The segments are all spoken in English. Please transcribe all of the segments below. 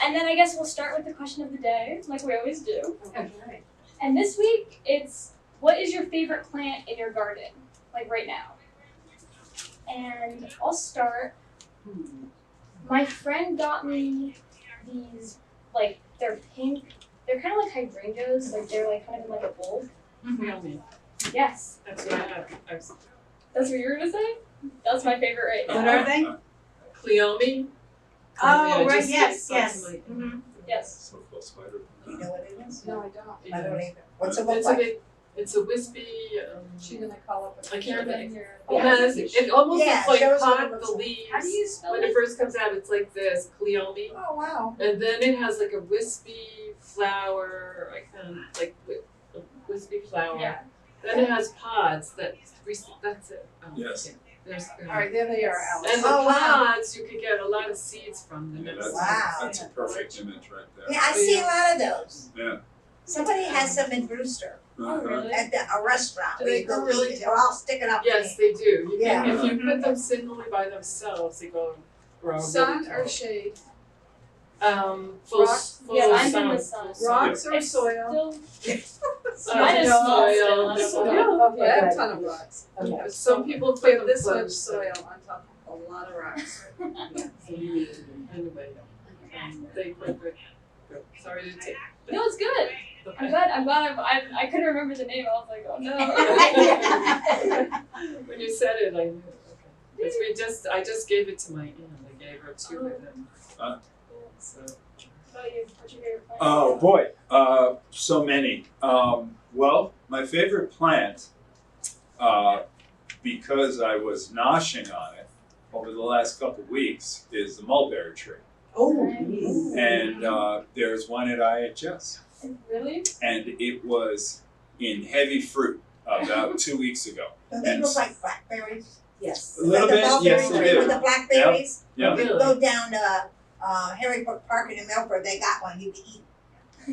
And then I guess we'll start with the question of the day, like we always do. Okay. And this week, it's what is your favorite plant in your garden, like right now? And I'll start. My friend got me these, like, they're pink. They're kind of like hydrangeas, like they're like kind of in like a bowl. Cleome. Yes. That's what I have. That's what you were gonna say? That's my favorite right now. What are they? Cleome. Oh, right, just yes, get yes. something like- Mhm. Yes. So close spider. You know what it is? No, I don't. I don't either. What's it look It's a like? bit, it's a wispy, She's gonna call up. I can't remember. Your, it has, it almost Yeah, looks like show us what it pot, looks the like. leaves. How do you spell When it it? first comes out, it's like this, Cleome. Oh, wow. And then it has like a wispy flower, like a wispy flower. Yeah. Then it has pods that's it. Oh, Yes. okay. There's, All right, there they are, Alice. and the Oh, wow. pods, you could get a lot of seeds from them. Yeah, It's- Wow. that's a perfect image right there. Yeah, I see a lot of those. Yeah. Somebody has some in Brewster Oh, really? at a restaurant. Do where they you go grow really eat, they're all sticking up. Yes, they do. You Yeah. can, if you put them singly by themselves, they go grow Sun really or tall. shade? Full, Rock? full Yeah, sun. mine's in the sun. Rocks or It's soil? Still, mine is small still. I don't know. Yeah, I have a ton of rocks. Okay. Some people put We have them this much close. soil on top of a lot of rocks. Anyway, they were good. Sorry to take. No, it's good. I'm glad I couldn't remember the name. I was like, oh no. When you said it, I knew. Okay. Because I just gave it to my aunt. I gave her two of them. So. What about you? What's your favorite plant? Oh boy, so many. Well, my favorite plant, because I was noshing on it over the last couple of weeks, is the mulberry tree. Oh, Nice. And there's one at IHS, Really? and it was in heavy fruit about 2 weeks ago. Don't they look like blackberries? yes. A little Like the bit, mulberry yes, they tree with do. the blackberries? Yeah. If you Really? go down to Harry Park in Milford, they got one you can eat.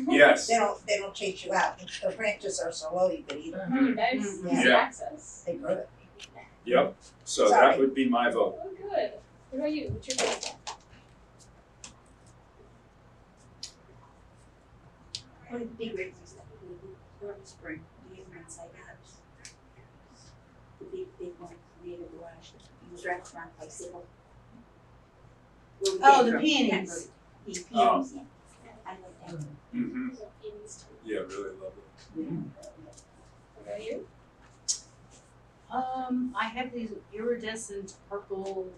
Yes. They don't chase you out. The branches are so low you can eat them. Oh, nice. Mhm. Easy Yeah. access. They grow it. Yep. So Sorry. that would be my vote. Oh, good. What about you? What's your favorite plant? One of the big raises that we do during the spring, we use them inside house. The big one, made of garage, it was wrapped around bicycle. Oh, the peonies. The peonies, yeah. I like that. Mm-hmm. Peonies too. Yeah, really lovely. What about you? I have these iridescent purple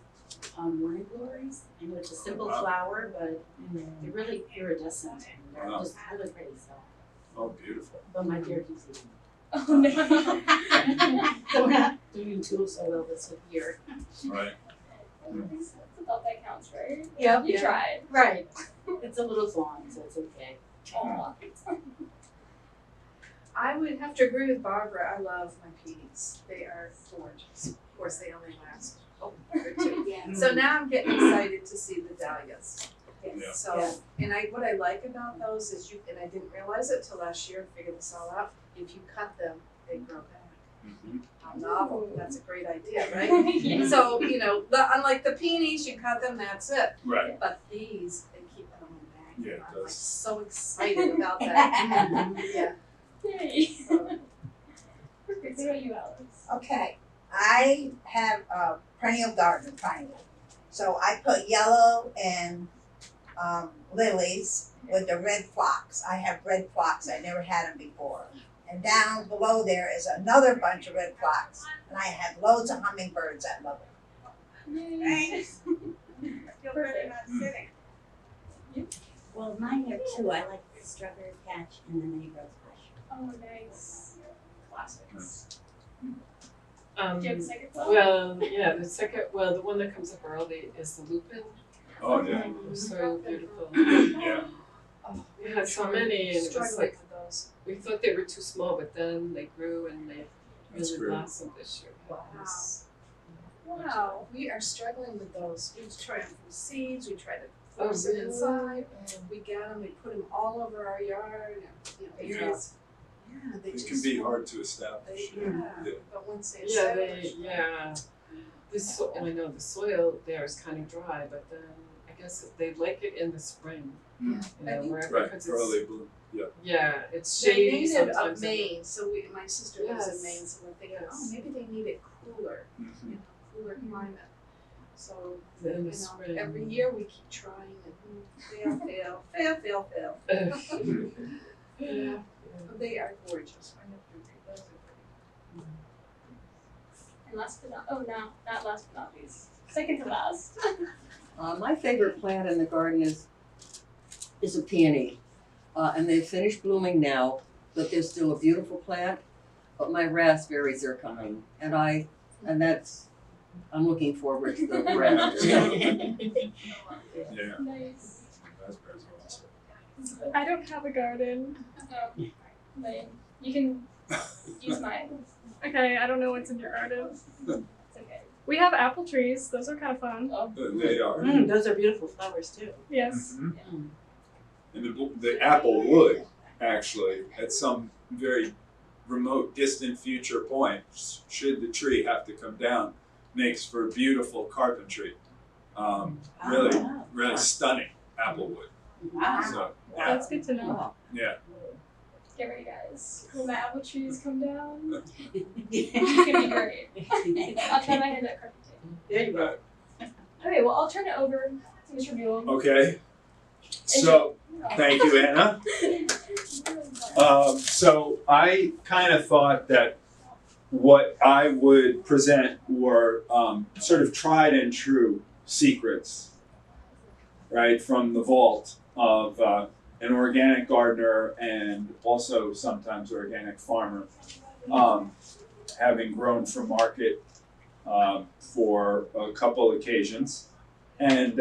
morning glories. I know it's a simple Wow. flower, but they're really iridescent and they're Wow. just really pretty. So, Oh, beautiful. but my deer keeps eating them. Oh no. So we're not doing too so well this year. Right. That's about that counts, right? Yep. You tried. Right. It's a little thorn, so it's okay. Aw. I would have to agree with Barbara. I love my peonies. They are gorgeous. Of course, they only last a year or two. Yeah. So now I'm getting excited to see the dahlias. Yeah. So, and what I like about those is and I didn't realize it till last year, figured this all out, if you cut them, they grow back. Mm-hmm. How novel, that's a great idea, right? Yeah. So, unlike the peonies, you cut them, that's it. Right. But these, they keep coming back. Yeah, it And I'm like does. so excited about that. Yeah. Yay. Perfect. What about you, Alex? Okay, I have a perennial garden, perennial. So I put yellow and lilies with the red phlox. I have red phlox, I never had them before. And down below there is another bunch of red phlox. And I have loads of hummingbirds that love it. Yay. Feel better not sitting. Well, mine are two. I like the strawberry patch and the mini rose bush. Oh, nice. Classics. Um, Do you have a second thought? well, yeah, the one that comes up early is the lupin. Oh, yeah. So beautiful. Yeah. Oh, we had so many, and it was Struggling like, with those. we thought they were too small, but then they grew and they That's really great. blossomed this year. Wow. Wow, we are struggling with those. We try them from seeds, we try to force it really? inside. We get them, we put them all over our yard, and, Yeah. areas. Yeah, they It just. can be hard to establish. Yeah, Yeah. but once they Yeah, establish. and I know the soil there is kind of dry, but then I guess they like it in the spring. Yeah. You know, I think- where, Right, because early it's, bloom. yeah, it's They're shady native of sometimes. Maine, so my sister lives in Yes. Maine, so we're thinking, Yes. oh, maybe they need it cooler, Mhm. you know, cooler climate. So, In you the know, spring. every year we keep trying and fail. Yeah, but they are gorgeous. I have to agree, those are pretty. And last but not, not last but not least, second to last. My favorite plant in the garden is a peony. And they've finished blooming now, but they're still a beautiful plant. But my raspberries are coming, and I'm looking forward to the raspberries. Yeah. Nice. Raspberries are awesome. I don't have a garden. But you can use mine. Okay, I don't know what's in your garden. It's okay. We have apple trees. Those are kind of fun. They are. Those are beautiful flowers too. Yes. Mhm. And the apple wood, actually, at some very remote, distant future point, should the tree have to come down, makes for beautiful carpentry. Really, really stunning apple wood. Wow. So, yeah, That's good to know. yeah. Get ready, guys. When my apple trees come down, There it's gonna be great. I'll try my hand at carpentry. you go. Okay, well, I'll turn it over to Mr. Buhl. Okay. So, thank you, Anna. So I kind of thought that what I would present were sort of tried and true secrets, right, from the vault of an organic gardener and also sometimes organic farmer, having grown for market for a couple occasions. And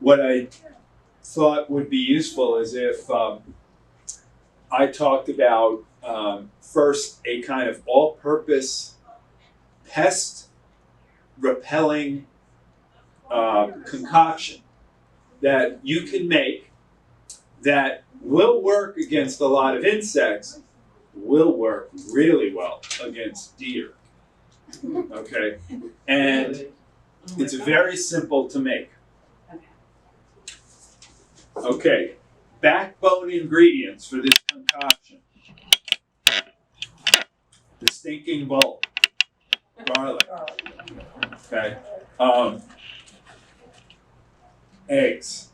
what I thought would be useful is if I talked about first a kind of all-purpose pest repelling concoction that you can make that will work against a lot of insects, will work really well against deer. Okay, and it's very simple to make. Okay, backbone ingredients for this concoction. The stinking bulb, garlic, okay, eggs,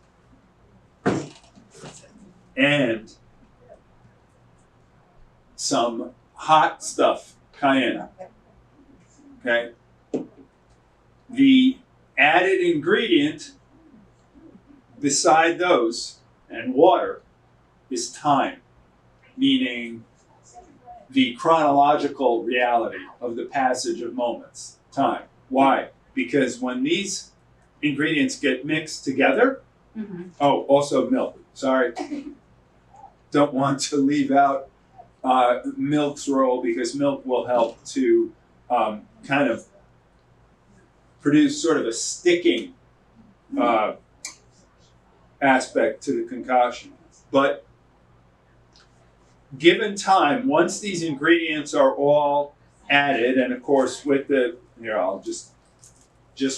and some hot stuff, cayenne, okay. The added ingredient beside those and water is time, meaning the chronological reality of the passage of moments, time. Why? Because when these ingredients get mixed together, oh, also milk, sorry. Don't want to leave out milk's role because milk will help to kind of produce sort of a sticking aspect to the concoction. But given time, once these ingredients are all added, and of course with the, here I'll just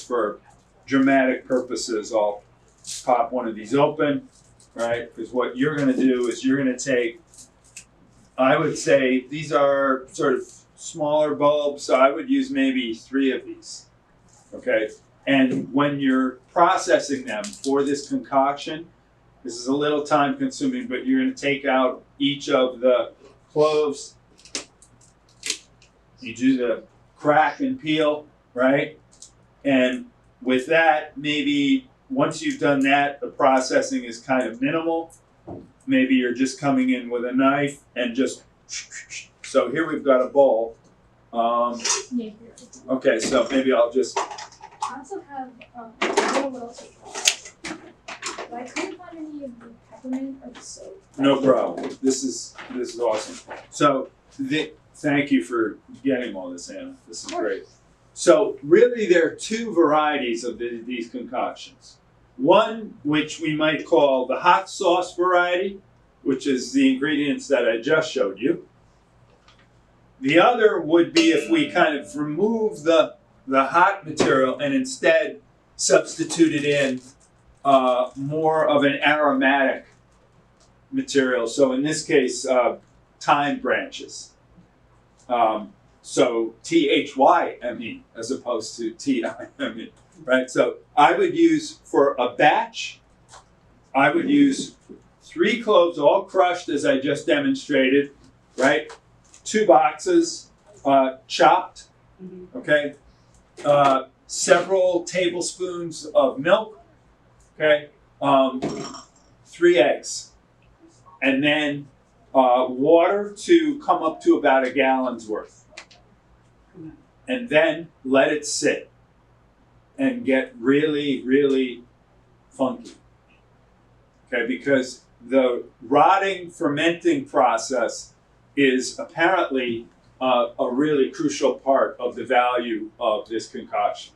for dramatic purposes, I'll pop one of these open, right? Because what you're gonna do is you're gonna take, I would say these are sort of smaller bulbs, so I would use maybe 3 of these, okay? And when you're processing them for this concoction, this is a little time consuming, but you're gonna take out each of the cloves. You do the crack and peel, right? And with that, maybe once you've done that, the processing is kind of minimal. Maybe you're just coming in with a knife and just, so here we've got a bowl. Okay, so maybe I'll just, I also have, I don't know what else you call it, but I couldn't find any of the peppermint or the soap. no problem. This is awesome. So thank you for getting all this, Anna. This is great. So really there are 2 varieties of these concoctions. One, which we might call the hot sauce variety, which is the ingredients that I just showed you. The other would be if we kind of remove the hot material and instead substituted in more of an aromatic material. So in this case, thyme branches. So THYME as opposed to TIME, right? So I would use, for a batch, I would use 3 cloves all crushed as I just demonstrated, right? 2 boxes chopped, okay? Several tablespoons of milk, okay? 3 eggs. And then water to come up to about a gallon's worth. And then let it sit and get really, really funky. Okay, because the rotting, fermenting process is apparently a really crucial part of the value of this concoction.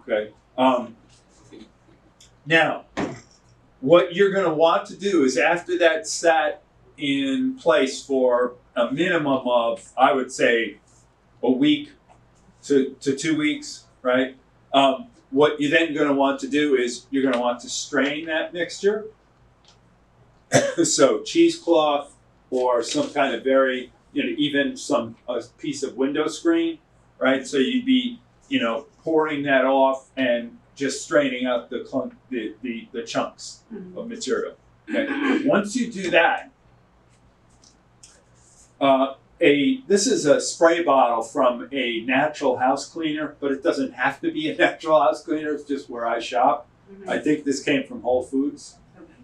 Okay. Now, what you're going to want to do is, after that sat in place for a minimum of, I would say, a week to 2 weeks, right? What you're then going to want to do is you're going to want to strain that mixture. So cheesecloth or some kind of very, even a piece of window screen, right? So you'd be, pouring that off and just straining out the chunks of material. Okay? Once you do that, this is a spray bottle from a natural house cleaner, but it doesn't have to be a natural house cleaner. It's just where I shop. I think this came from Whole Foods,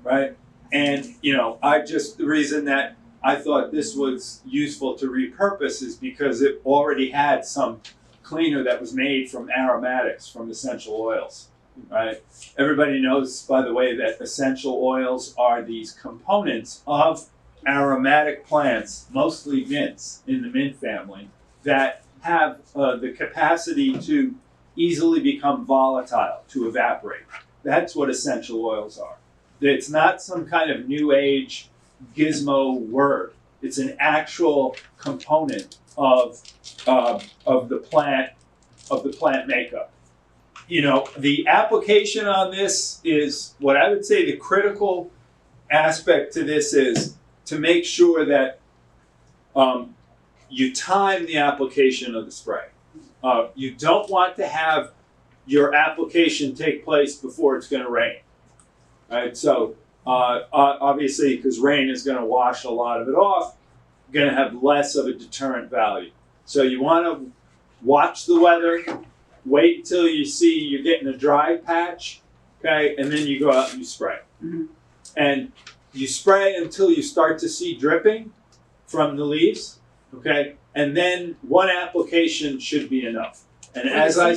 right? And the reason that I thought this was useful to repurpose is because it already had some cleaner that was made from aromatics, from essential oils, right? Everybody knows, by the way, that essential oils are these components of aromatic plants, mostly mints in the mint family, that have the capacity to easily become volatile, to evaporate. That's what essential oils are. It's not some kind of new age gizmo word. It's an actual component of the plant makeup. The application on this is, what I would say the critical aspect to this is to make sure that you time the application of the spray. You don't want to have your application take place before it's going to rain. Right? So obviously, because rain is going to wash a lot of it off, you're going to have less of a deterrent value. So you want to watch the weather, wait until you see you're getting a dry patch, okay, and then you go out and you spray. And you spray until you start to see dripping from the leaves, okay, and then one application should be enough. And as I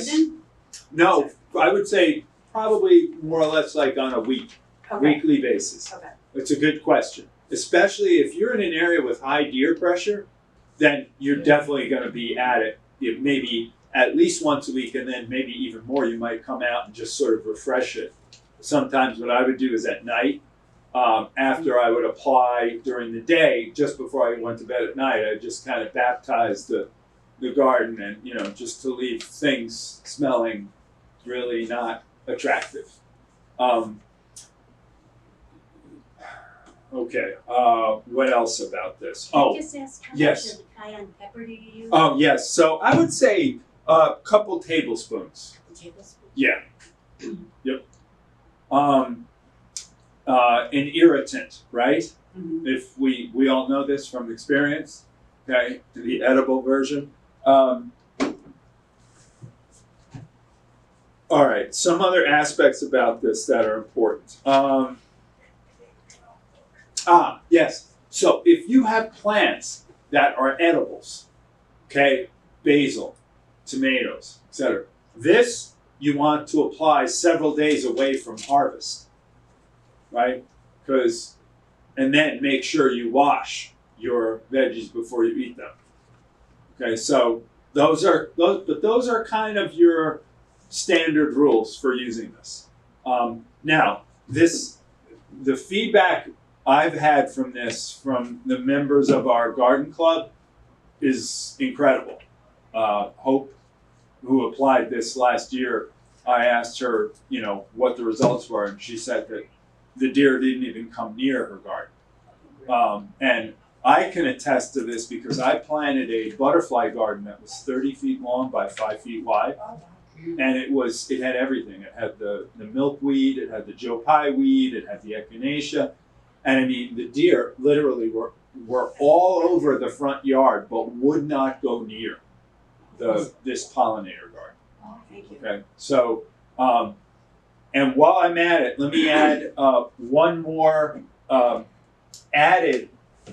would say probably more or less like on a weekly basis. Okay. It's a good question, especially if you're in an area with high deer pressure. Then you're definitely going to be at it. Maybe at least once a week, and then maybe even more. You might come out and just sort of refresh it. Sometimes what I would do is at night, after I would apply during the day, just before I went to bed at night, I just kind of baptized the garden, and just to leave things smelling really not attractive. Okay. What else about this? Can I just ask, how yes. much of the cayenne pepper do you use? Oh, yes. So I would say a couple tablespoons. Tablespoon? Yeah. Yep. An irritant, right? If we all know this from experience, okay, the edible version. All right, some other aspects about this that are important. Yes. So if you have plants that are edibles, okay, basil, tomatoes, etc., this you want to apply several days away from harvest, right? And then make sure you wash your veggies before you eat them. Okay, so those are kind of your standard rules for using this. Now, the feedback I've had from the members of our garden club is incredible. Hope, who applied this last year, I asked her, you know, what the results were, and she said that the deer didn't even come near her garden. And I can attest to this because I planted a butterfly garden that was 30 feet long by 5 feet wide. And it had everything. It had the milkweed, it had the Joe Pye weed, it had the echinacea. And I mean, the deer literally were all over the front yard, but would not go near this pollinator garden. Oh, thank you. Okay, so, and while I'm at it, let me add one more added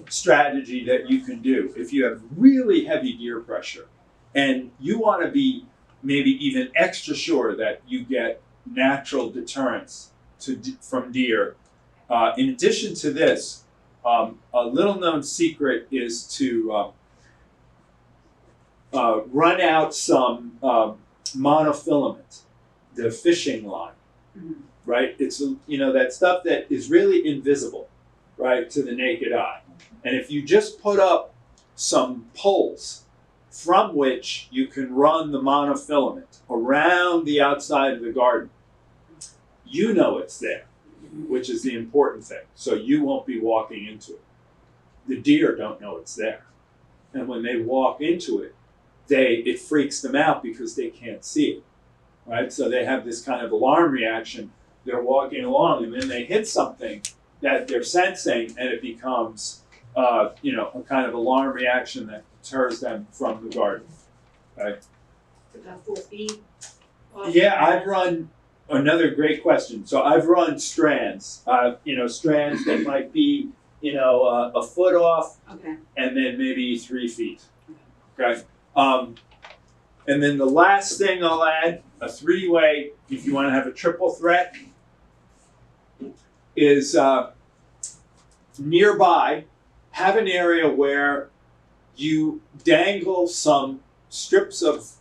strategy that you can do if you have really heavy deer pressure and you want to be maybe even extra sure that you get natural deterrence from deer. In addition to this, a little known secret is to run out some monofilament, the fishing line, right? It's, you know, that stuff that is really invisible, right, to the naked eye. And if you just put up some poles from which you can run the monofilament around the outside of the garden, you know it's there, which is the important thing. So you won't be walking into it. The deer don't know it's there. And when they walk into it, it freaks them out because they can't see it, right? So they have this kind of alarm reaction. They're walking along and then they hit something that they're sensing and it becomes, you know, a kind of alarm reaction that deters them from the garden, right? About 4 feet. Yeah, I've run, another great question. So I've run strands, you know, strands that might be, you know, a foot off Okay. and then maybe 3 feet, okay? And then the last thing I'll add, a 3-way, if you want to have a triple threat, is nearby, have an area where you dangle some strips of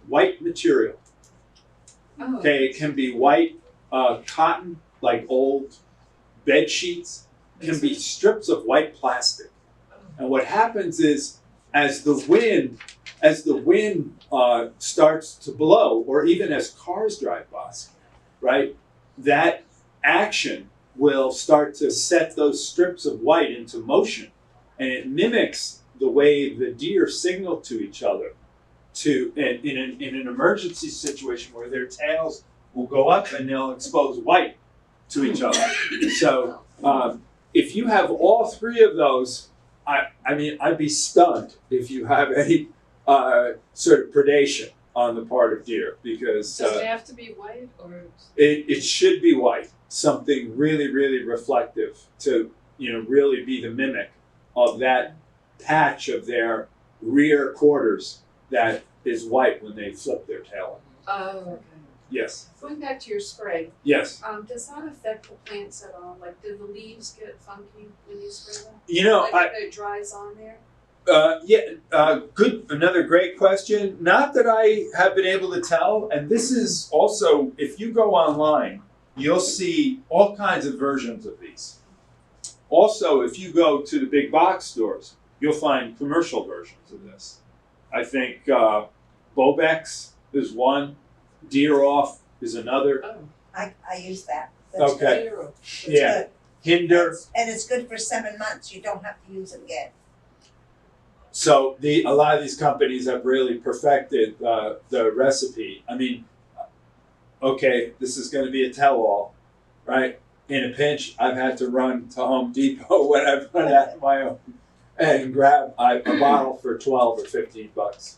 white material. Oh. Okay, it can be white cotton, like old bed sheets. It can be strips of white plastic. And what happens is, as the wind starts to blow, or even as cars drive by, right, that action will start to set those strips of white into motion, and it mimics the way the deer signal to each other in an emergency situation where their tails will go up and they'll expose white to each other. So if you have all 3 of those, I mean, I'd be stunned if you have any sort of predation on the part of deer, because Does it have to be white or? it should be white, something really, really reflective to, you know, really be the mimic of that patch of their rear quarters that is white when they flip their tail. Oh, okay. Yes. Going back to your spray, Yes. does that affect the plants at all? Like, do the leaves get funky when you spray them? You know, Like if it dries on there? Good. Another great question. Not that I have been able to tell. And this is also, if you go online, you'll see all kinds of versions of these. Also, if you go to the big box stores, you'll find commercial versions of this. I think Bobex is one. Deer Off is another. Oh. I use that. That's Okay. Zero. good. Yeah. It's good. Hinder. And it's good for 7 months. You don't have to use it again. So a lot of these companies have really perfected the recipe. I mean, okay, this is going to be a tell-all, right? In a pinch, I've had to run to Home Depot when I've run out of my own and grab a bottle for $12 or $15.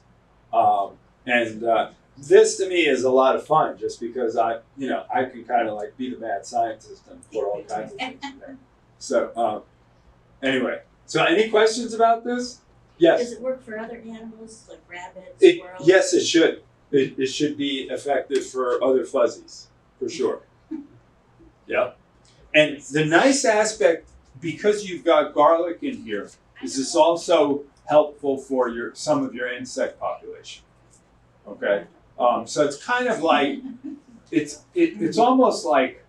This to me is a lot of fun, just because I can kind of like be the mad scientist and put all kinds of things in there. So anyway, so any questions about this? Yes. Does it work for other animals like rabbits, It, squirrels? yes, it should. It should be effective for other fuzzies, for sure. Yeah. And the nice aspect, because you've got garlic in here, is this also helpful for some of your insect population. Okay. So it's kind of like it's almost like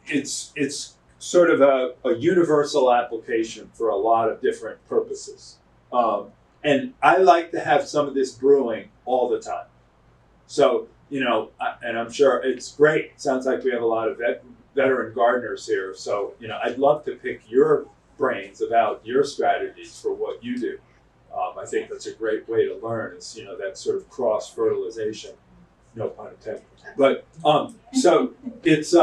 it's sort of a universal application for a lot of different purposes. And I like to have some of this brewing all the time. So and I'm sure it's great. Sounds like we have a lot of veteran gardeners here. So, I'd love to pick your brains about your strategies for what you do. I think that's a great way to learn is, that sort of cross fertilization, no pun intended. But, so it's,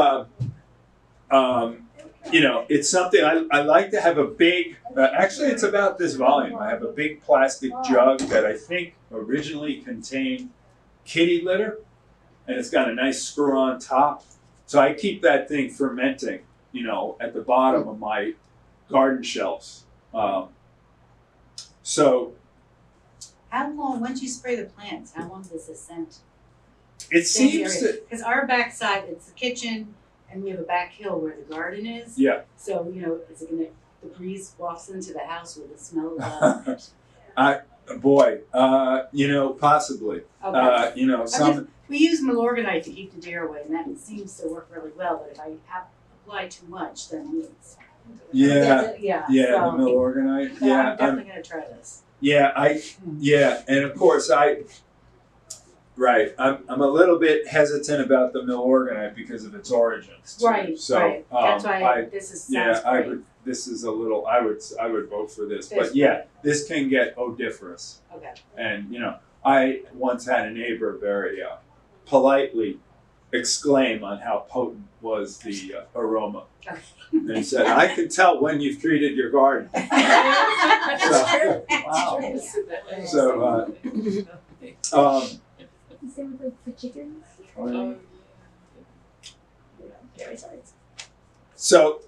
it's something I like to have a big, actually it's about this volume. I have a big plastic jug that I think originally contained kitty litter, and it's got a nice screw on top. So I keep that thing fermenting, at the bottom of my garden shelves. So How long, once you spray the plants, how long does the scent it seems to, Because our backside, it's the kitchen, and we have a back hill where the garden is. yeah. So, is it gonna, the breeze wafts into the house with the smell of Possibly. Okay. Some. We use Milorganite to keep the deer away, and that seems to work really well, but if I apply too much, then it's. Yeah. Yeah. Yeah, so, the Milorganite. but Yeah, I'm definitely gonna try this. and of course I'm a little bit hesitant about the Milorganite because of its origins too. Right, So, right. That's why this is sounds great. I would vote for this. This But yeah, this can get odoriferous. Okay. And I once had a neighbor very politely exclaim on how potent was the aroma. Okay. And he said, "I can tell when you've treated your garden." Wow. Same with like the chickens. So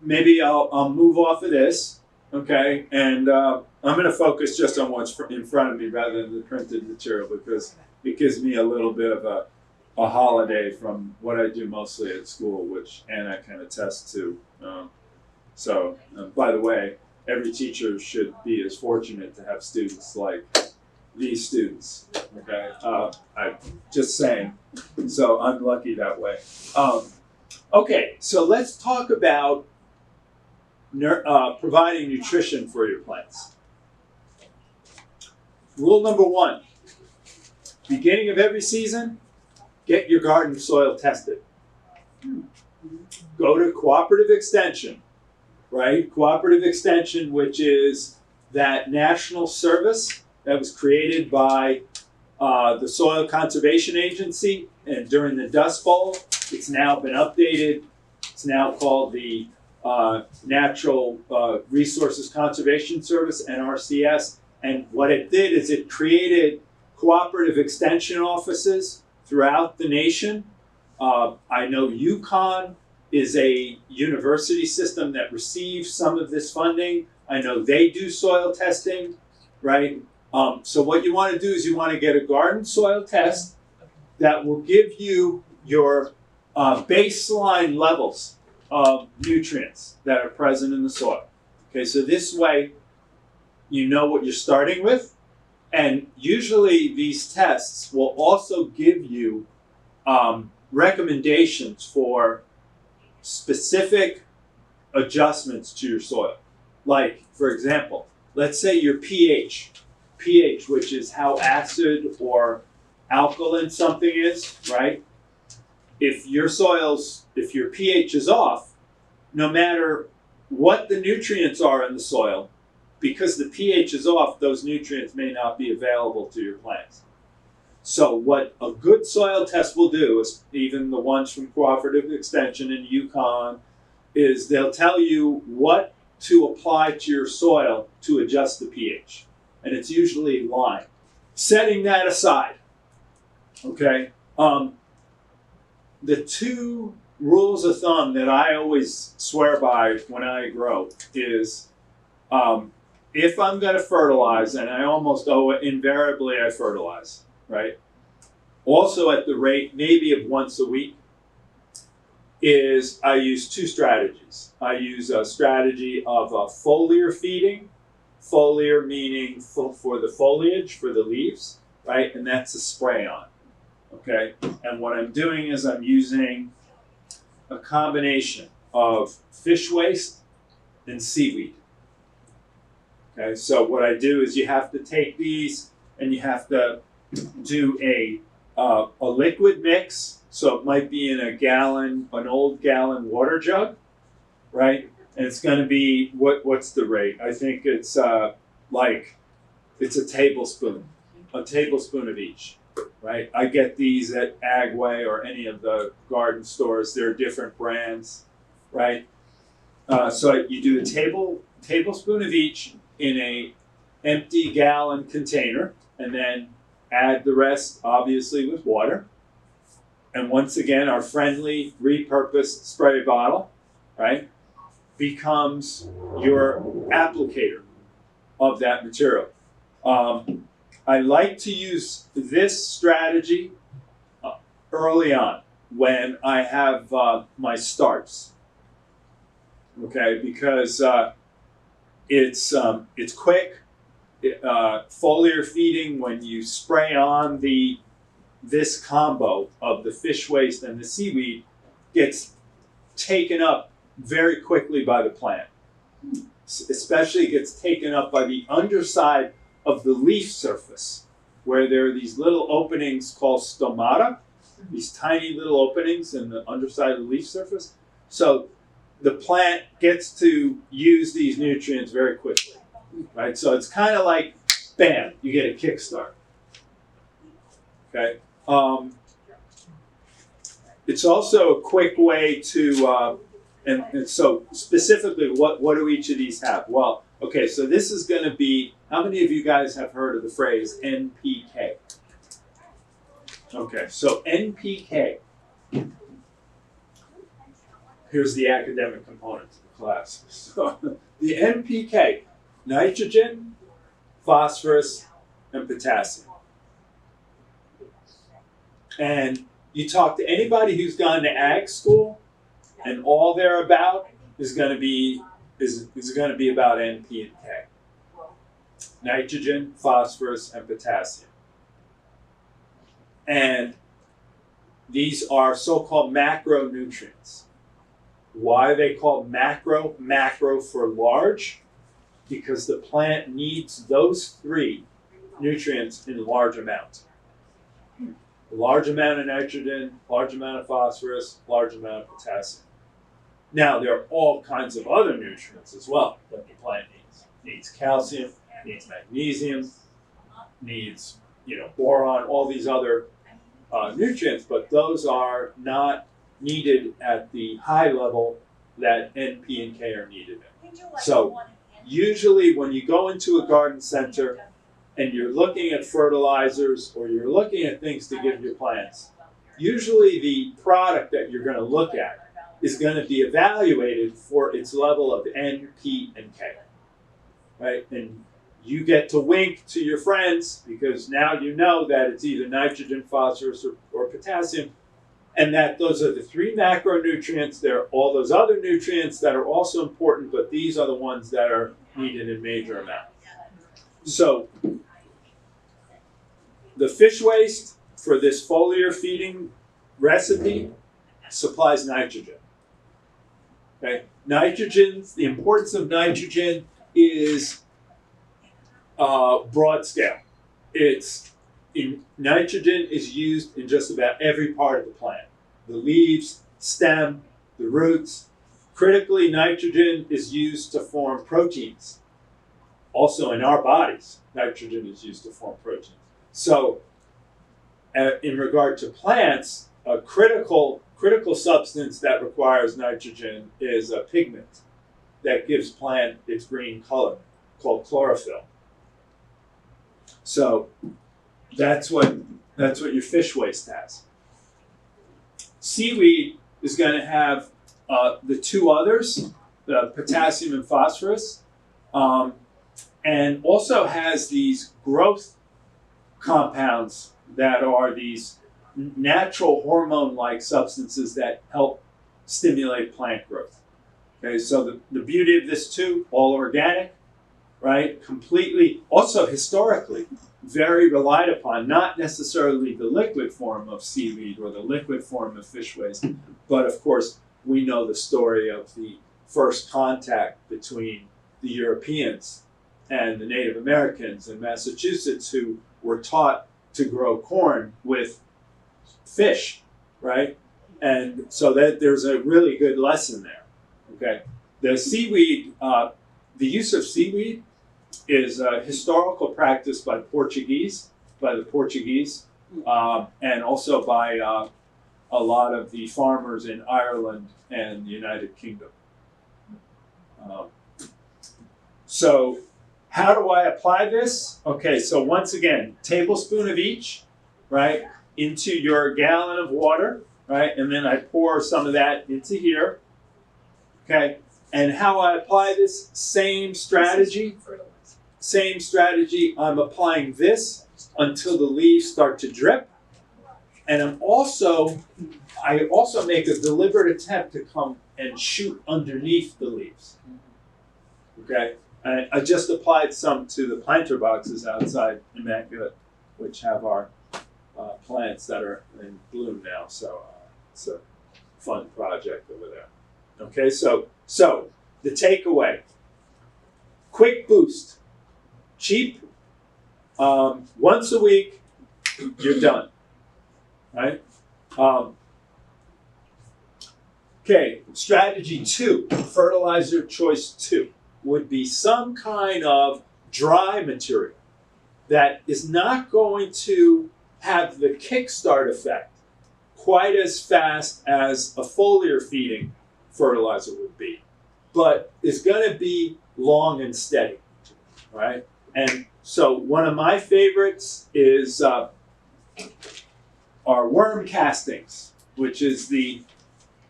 maybe I'll move off of this, okay, and I'm going to focus just on what's in front of me rather than the printed material because it gives me a little bit of a holiday from what I do mostly at school, which Anna can attest to. By the way, every teacher should be as fortunate to have students like these students, okay? I'm just saying, so I'm lucky that way. Okay, so let's talk about providing nutrition for your plants. Rule number 1, beginning of every season, get your garden soil tested. Go to Cooperative Extension, right? Cooperative Extension, which is that national service that was created by the Soil Conservation Agency, and during the Dust Bowl, it's now been updated. It's now called the Natural Resources Conservation Service, NRCS. And what it did is it created cooperative extension offices throughout the nation. I know UConn is a university system that receives some of this funding. I know they do soil testing, right? So what you want to do is you want to get a garden soil test that will give you your baseline levels of nutrients that are present in the soil. Okay, so this way you know what you're starting with, and usually these tests will also give you recommendations for specific adjustments to your soil. Like, for example, let's say your pH, which is how acid or alkaline something is, right? If your pH is off, no matter what the nutrients are in the soil, because the pH is off, those nutrients may not be available to your plants. So what a good soil test will do, is even the ones from Cooperative Extension and UConn, is they'll tell you what to apply to your soil to adjust the pH. And it's usually lime. Setting that aside, okay, the 2 rules of thumb that I always swear by when I grow is if I'm going to fertilize, and I almost invariably I fertilize, right? Also at the rate maybe of once a week, is I use 2 strategies. I use a strategy of foliar feeding, foliar meaning for the foliage, for the leaves, right? And that's a spray on, okay? And what I'm doing is I'm using a combination of fish waste and seaweed. Okay, so what I do is you have to take these and you have to do a liquid mix. So it might be in an old gallon water jug, right? And it's going to be what's the rate? I think it's it's a tablespoon of each, right? I get these at Agway or any of the garden stores. They're different brands, right? So you do a tablespoon of each in a empty gallon container, and then add the rest, obviously, with water. And once again, our friendly repurposed spray bottle, right, becomes your applicator of that material. I like to use this strategy early on when I have my starts, okay, because it's quick. Foliar feeding, when you spray on this combo of the fish waste and the seaweed, gets taken up very quickly by the plant. Especially gets taken up by the underside of the leaf surface, where there are these little openings called stomata, these tiny little openings in the underside of the leaf surface. So the plant gets to use these nutrients very quickly. Right, so it's kind of like, bam, you get a kickstart. Okay, it's also a quick way to, and so specifically, what do each of these have? Well, okay, so this is going to be. How many of you guys have heard of the phrase NPK? Okay, so NPK. Here's the academic component of the class. So the NPK. Nitrogen, phosphorus, and potassium. And you talk to anybody who's gone to ag school, and all they're about is going to be about N, P, and K. Nitrogen, phosphorus, and potassium. And these are so-called macronutrients. Why are they called macro? Macro for large. Because the plant needs those three nutrients in large amounts. A large amount of nitrogen, large amount of phosphorus, large amount of potassium. Now, there are all kinds of other nutrients as well that the plant needs. Needs calcium, needs magnesium, needs boron, all these other nutrients, but those are not needed at the high level that N, P, and K are needed at. So, usually when you go into a garden center and you're looking at fertilizers or you're looking at things to give your plants, usually the product that you're going to look at is going to be evaluated for its level of N, P, and K. Right? And you get to wink to your friends because now you know that it's either nitrogen, phosphorus, or potassium, and that those are the three macronutrients. There are all those other nutrients that are also important, but these are the ones that are needed in major amounts. So the fish waste for this foliar feeding recipe supplies nitrogen. Okay? Nitrogen, the importance of nitrogen is broad scale. Nitrogen is used in just about every part of the plant. The leaves, stem, the roots. Critically, nitrogen is used to form proteins. Also in our bodies, nitrogen is used to form proteins. So in regard to plants, a critical substance that requires nitrogen is a pigment that gives plant its green color called chlorophyll. So that's what your fish waste has. Seaweed is going to have the two others, the potassium and phosphorus, and also has these growth compounds that are these natural hormone-like substances that help stimulate plant growth. Okay, so the beauty of this too, all organic, right? Completely, also historically, very relied upon, not necessarily the liquid form of seaweed or the liquid form of fish waste, but of course, we know the story of the first contact between the Europeans and the Native Americans in Massachusetts who were taught to grow corn with fish, right? And so that there's a really good lesson there. Okay, the seaweed, the use of seaweed is a historical practice by the Portuguese, and also by a lot of the farmers in Ireland and the United Kingdom. So how do I apply this? Okay, so once again, tablespoon of each, right, into your gallon of water, right, and then I pour some of that into here, okay, and how I apply this, same strategy, I'm applying this until the leaves start to drip, and I also make a deliberate attempt to come and shoot underneath the leaves, okay. I just applied some to the planter boxes outside Immaculate, which have our plants that are in bloom now. So it's a fun project over there. Okay, so the takeaway: quick boost, cheap. Once a week, you're done. Right? Okay, strategy 2, fertilizer choice 2. Would be some kind of dry material that is not going to have the kickstart effect quite as fast as a foliar feeding fertilizer would be, but is going to be long and steady, right? And so one of my favorites is our worm castings, which is the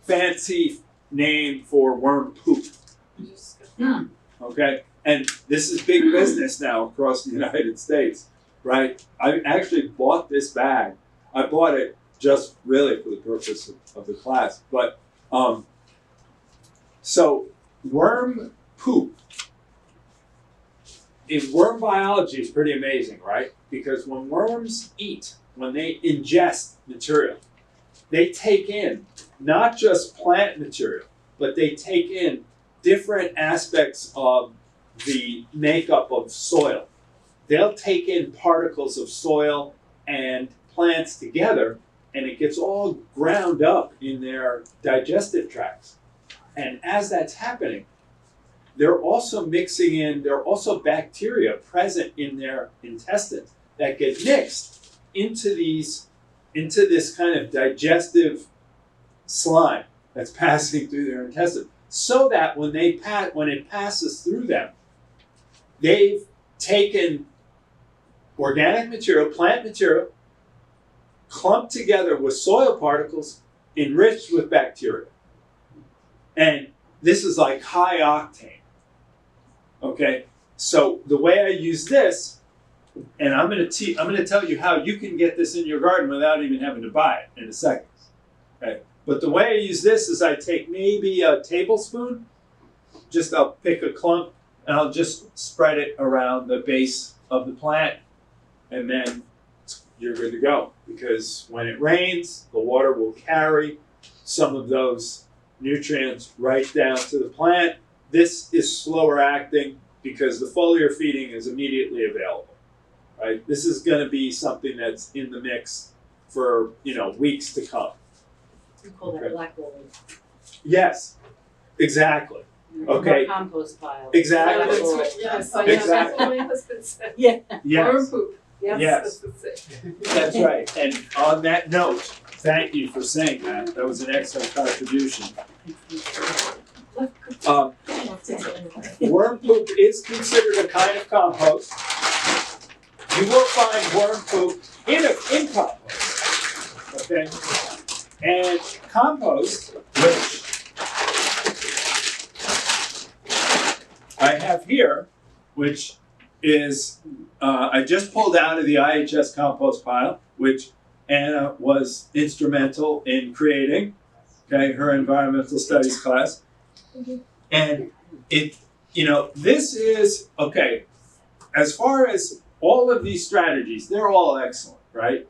fancy name for worm poop. Okay, and this is big business now across the United States, right? I actually bought this bag. I bought it just really for the purpose of the class. But so worm poop in worm biology is pretty amazing, right? Because when worms eat, when they ingest material, they take in not just plant material, but they take in different aspects of the makeup of soil. They'll take in particles of soil and plants together, and it gets all ground up in their digestive tracts. And as that's happening, they're also bacteria present in their intestines that get mixed into this kind of digestive slime that's passing through their intestine. So that when it passes through them, they've taken organic material, plant material, clumped together with soil particles, enriched with bacteria. And this is like high octane. Okay, so the way I use this, and I'm going to tell you how you can get this in your garden without even having to buy it in a second. Okay. But the way I use this is I take maybe a tablespoon, I'll pick a clump, and I'll just spread it around the base of the plant, and then you're good to go. Because when it rains, the water will carry some of those nutrients right down to the plant. This is slower acting because the foliar feeding is immediately available. Right? This is going to be something that's in the mix for weeks to come. We call that black wool. Yes, exactly. Okay. Our compost pile. Exactly. Black wool. Yes, Exactly. that's what my husband said. Yeah. Worm Yes, poop. Yes. That's that's right. And on that note, thank you for saying that. That was an excellent contribution. Worm poop is considered a kind of compost. You will find worm poop in compost. Okay? And compost, which I have here, which is, I just pulled out of the IHS compost pile, which Anna was instrumental in creating, okay, her environmental studies class. And this is, okay, as far as all of these strategies, they're all excellent, right?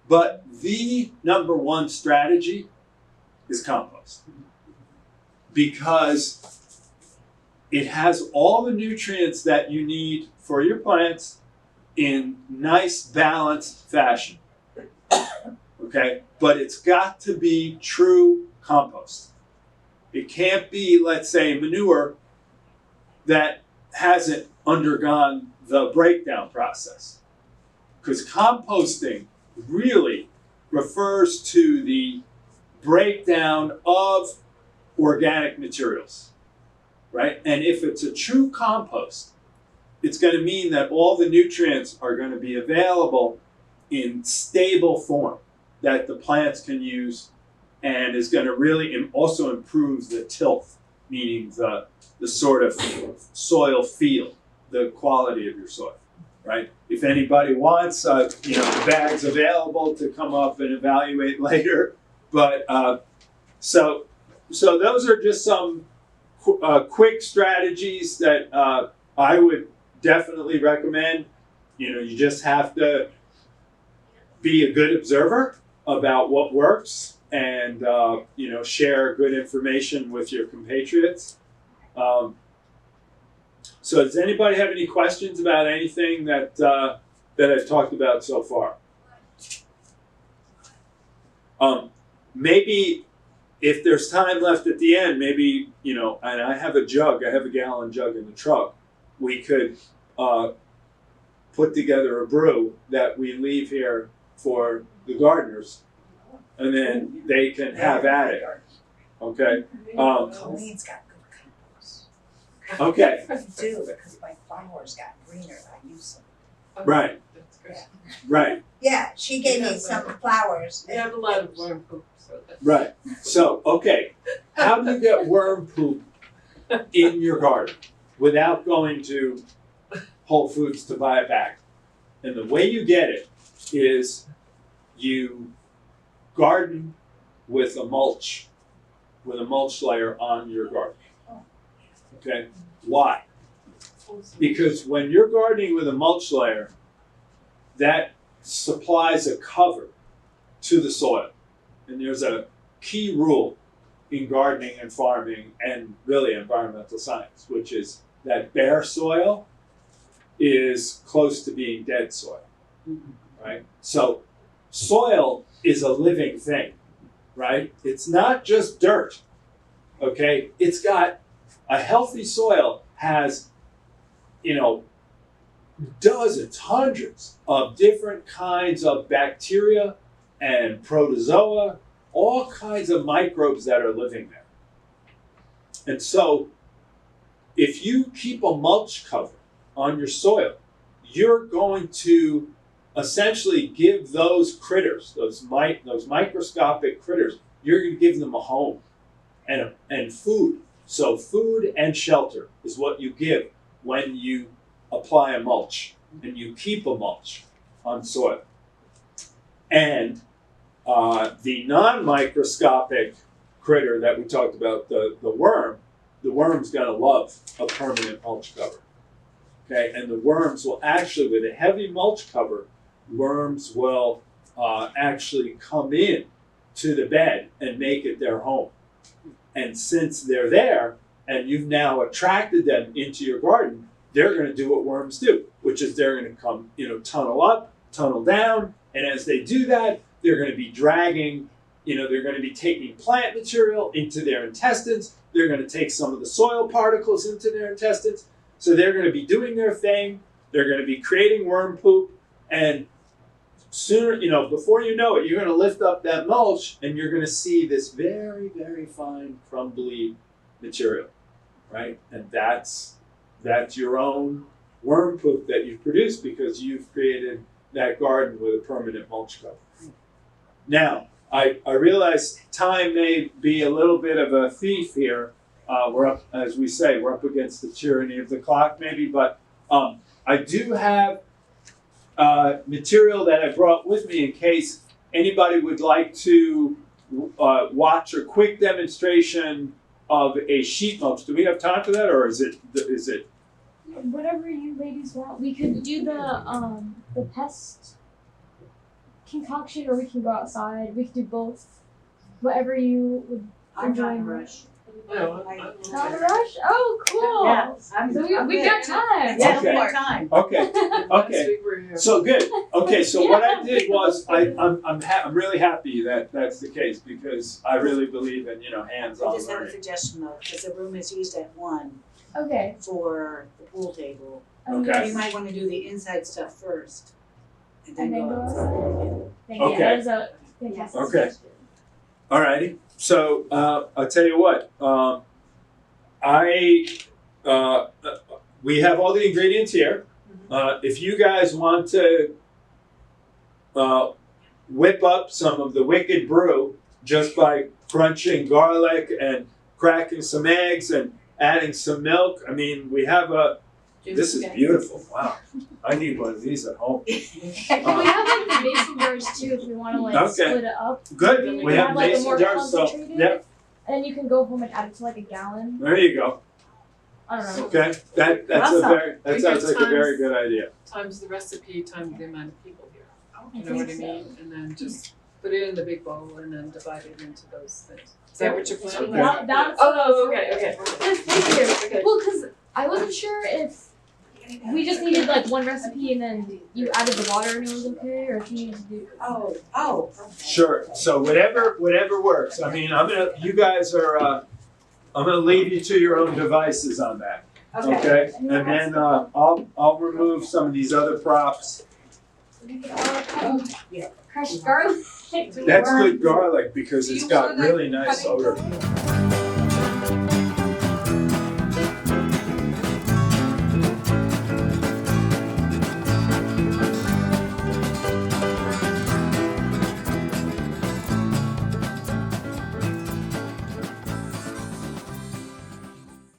But the number one strategy is compost. Because it has all the nutrients that you need for your plants, in nice balanced fashion. Okay, but it's got to be true compost. It can't be, let's say, manure that hasn't undergone the breakdown process. Because composting really refers to the breakdown of organic materials, right? And if it's a true compost, it's going to mean that all the nutrients are going to be available in stable form that the plants can use, and is going to really also improve the tilth, meaning the sort of soil feel, the quality of your soil, right? If anybody wants, the bag's available to come up and evaluate later. But so those are just some quick strategies that I would definitely recommend. You just have to be a good observer about what works, and share good information with your compatriots. So does anybody have any questions about anything that I've talked about so far? Maybe if there's time left at the end, maybe, and I have a gallon jug in the truck, we could put together a brew that we leave here for the gardeners, and then they can have at it. Okay. Colleen's got good compost. Okay. I do, because my flowers got greener, I use them. Right. That's good. Right. Yeah, she gave me some flowers. We have a lot of worm poop, so that's. Right. So, okay, how do you get worm poop in your garden without going to Whole Foods to buy a bag? And the way you get it is you garden with a mulch layer on your garden. Okay? Why? Because when you're gardening with a mulch layer, that supplies a cover to the soil. And there's a key rule in gardening and farming and really environmental science, which is that bare soil is close to being dead soil, right? So soil is a living thing, right? It's not just dirt, okay? It's got a healthy soil has, dozens, hundreds of different kinds of bacteria and protozoa, all kinds of microbes that are living there. And so if you keep a mulch cover on your soil, you're going to essentially give those critters, those microscopic critters, you're going to give them a home and food. So food and shelter is what you give when you apply a mulch and you keep a mulch on soil. And the non-microscopic critter that we talked about, the worm's going to love a permanent mulch cover. Okay, and the worms will actually, with a heavy mulch cover, worms will actually come in to the bed and make it their home. And since they're there, and you've now attracted them into your garden, they're going to do what worms do, which is they're going to come, tunnel up, tunnel down, and as they do that, they're going to be dragging, they're going to be taking plant material into their intestines. They're going to take some of the soil particles into their intestines. So they're going to be doing their thing. They're going to be creating worm poop. And sooner, before you know it, you're going to lift up that mulch and you're going to see this very, very fine, crumbly material, right? And that's your own worm poop that you've produced because you've created that garden with a permanent mulch cover. Now, I realize time may be a little bit of a thief here. We're up, as we say, we're up against the tyranny of the clock maybe, but I do have material that I brought with me in case anybody would like to watch a quick demonstration of a sheet mulch. Do we have time for that, or is it? Whatever you ladies want. We could do the pest concoction, or we can go outside. We could do both. Whatever you would I'm enjoy not in a more. rush. No, Not a rush? Oh, cool. Yeah, I'm We've got time. Yeah, Okay. we have time. Okay, Last okay. week we were here. So good. Okay, so what I Yeah. did was I'm really happy that that's the case because I really believe in I hands-on just have a learning. suggestion though, because the room is used at 1 Okay. for the pool table. Okay. You might wanna do the inside stuff first, and then And then go go outside. Thank you. Okay. That is a fantastic Okay. suggestion. Alrighty. So I'll tell you what. We have all the ingredients here. If you guys want to whip up some of the wicked brew just by crunching garlic and cracking some eggs and adding some milk, I mean, we have a. This is beautiful. Wow. I need one of these at home. We have like the mason jars too if we want to like Okay. split it up. Good. You We can have like a mason more jars, so concentrated, yep. and then you can go home and add it to like a gallon. There you go. I don't know. Okay. That's Awesome. that sounds like a very good idea. Times the recipe, times the amount of people here. I You know what I think so. mean? And then just put it in the big bowl and then divide it into those things. Is that what you're planning? Okay. That's Oh, okay, okay. Thank you. Okay. Well, because I wasn't sure if we just needed like one recipe and then you added the water and it was okay, or if you needed to do. Oh. Sure. So whatever works. I mean, you guys are. I'm gonna leave you to your own devices on that. Okay. And then I'll remove some of these other props. Crushed garlic. That's good garlic because Do it's you got want a really nice cutting odor. board?